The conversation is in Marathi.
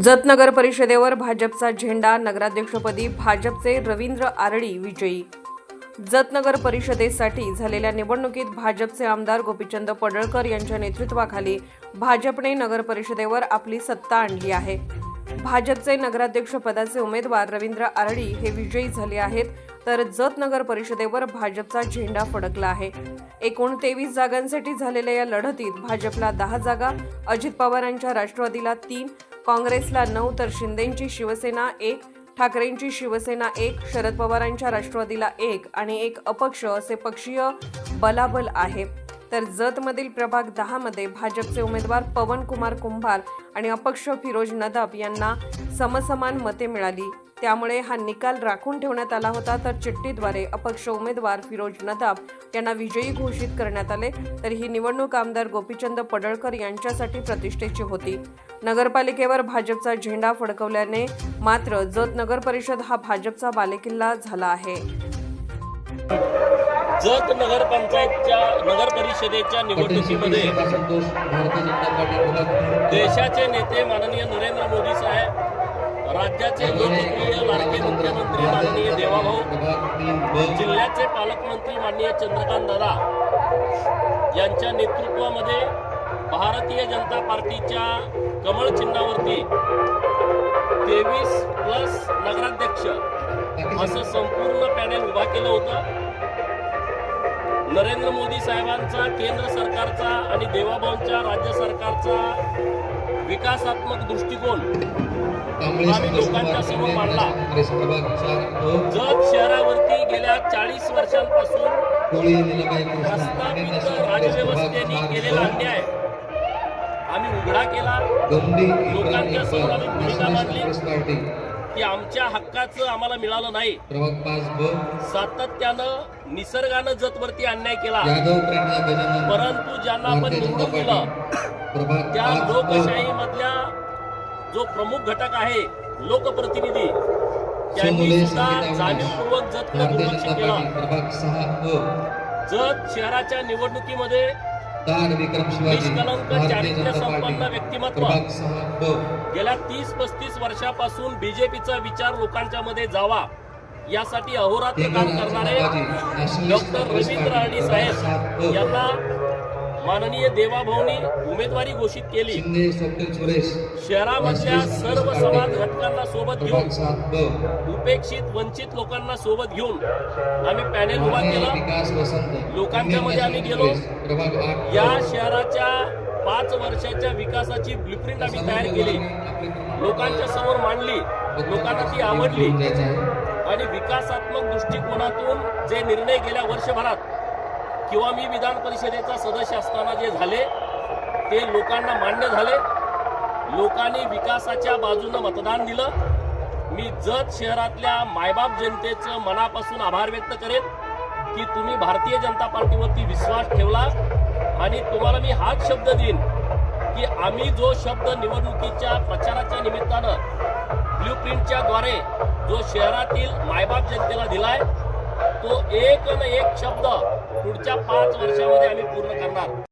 जत नगर परिषदेवर भाजपचा झेंडा, नगराध्यक्षपदी भाजपचे रवींद्र आरडी विजयी। जत नगर परिषदेसाठी झालेल्या निवडणुकीत भाजपचे आमदार गोपीचंद पडळकर यांच्या नेतृत्वाखाली भाजपने नगर परिषदेवर आपली सत्ता आणली आहे। भाजपचे नगराध्यक्ष पदाचे उमेदवार रवींद्र आरडी हे विजयी झाले आहेत, तर जत नगर परिषदेवर भाजपचा झेंडा फडकला आहे। एकूण 23 जागांसाठी झालेल्या या लढतीत भाजपला 10 जागा, अजित पवारांच्या राष्ट्रवादीला 3, काँग्रेसला 9 तर शिंदेंची शिवसेना 1, ठाकरेंची शिवसेना 1, शरद पवारांच्या राष्ट्रवादीला 1 आणि 1 अपक्ष असे पक्षीय बलाबल आहे। तर जतमधील प्रभाग 10 मध्ये भाजपचे उमेदवार पवन कुमार कुंभार आणि अपक्ष फिरोज नदाब यांना समसमान मते मिळाली, त्यामुळे हा निकाल राखून ठेवण्यात आला होता। तर चिठ्ठीद्वारे अपक्ष उमेदवार फिरोज नदाब यांना विजयी घोषित करण्यात आले। तर ही निवडणूक आमदार गोपीचंद पडळकर यांच्यासाठी प्रतिष्ठेची होती। नगरपालिकेवर भाजपचा झेंडा फडकवल्याने मात्र जत नगर परिषद हा भाजपचा बालेकिल्ला झाला आहे। जत नगरपंचायतच्या नगर परिषदेच्या निवडणुकीमध्ये देशाचे नेते माननीय नरेंद्र मोदी साहेब, राज्याचे लोकप्रिय लाडके मुख्यमंत्री माननीय देवाभाऊ, जिल्ह्याचे पालकमंत्री माननीय चंद्रकांत दादा यांच्या नेतृत्वामध्ये भारतीय जनता पार्टीच्या कमळ चिन्हावरती 23+ नगराध्यक्ष असं संपूर्ण पॅनेल उभा केलं होतं। नरेंद्र मोदी साहेबांचा, केंद्र सरकारचा आणि देवाभाऊंच्या राज्य सरकारचा विकासात्मक दृष्टिकोन आम्ही लोकांच्या समोर मांडला। जत शहरावरती गेल्या 40 वर्षांपासून प्रस्थापित राजव्यवस्थेने केलेला अन्याय आम्ही उघडा केला। लोकांच्या समोर आम्ही भूमिका मांडली की आमच्या हक्काचं आम्हाला मिळालं नाही। सातत्यानं निसर्गानं जतवरती अन्याय केला, परंतु ज्यांना आपण निवडून दिलं त्या लोकशाहीमधल्या जो प्रमुख घटक आहे लोकप्रतिनिधी, त्यांनी सुद्धा जाणीवपूर्वक जतकडे दुर्लक्ष केलं। जत शहराच्या निवडणुकीमध्ये निष्कलंक चारित्र्य संपन्न व्यक्तिमत्व गेल्या 30-35 वर्षापासून बीजेपीचा विचार लोकांच्या मध्ये जावा यासाठी अहोरात्र काम करणारे डॉक्टर रवींद्र आरडी साहेब यांना माननीय देवाभाऊंनी उमेदवारी घोषित केली। शहरामधल्या सर्व समाज घटकांना सोबत घेऊन, उपेक्षित वंचित लोकांना सोबत घेऊन आम्ही पॅनेल उभा केला। लोकांच्या मध्ये आम्ही गेलो, या शहराच्या 5 वर्षाच्या विकासाची ब्लूप्रिंट आम्ही तयार केली, लोकांच्या समोर मांडली, लोकांना ती आवडली आणि विकासात्मक दृष्टिकोनातून जे निर्णय गेल्या वर्षभरात किंवा मी विधान परिषदेचा सदस्य असताना जे झाले ते लोकांना मान्य झाले। लोकांनी विकासाच्या बाजूने मतदान दिलं। मी जत शहरातल्या मायबाप जनतेचं मनापासून आभार व्यक्त करेन की तुम्ही भारतीय जनता पार्टीवरती विश्वास ठेवला आणि तुम्हाला मी हाच शब्द देईन की आम्ही जो शब्द निवडणुकीच्या प्रचाराच्या निमित्तानं ब्लूप्रिंटच्या द्वारे जो शहरातील मायबाप जनतेला दिलाय तो एक न एक शब्द पुढच्या 5 वर्षामध्ये आम्ही पूर्ण करणार।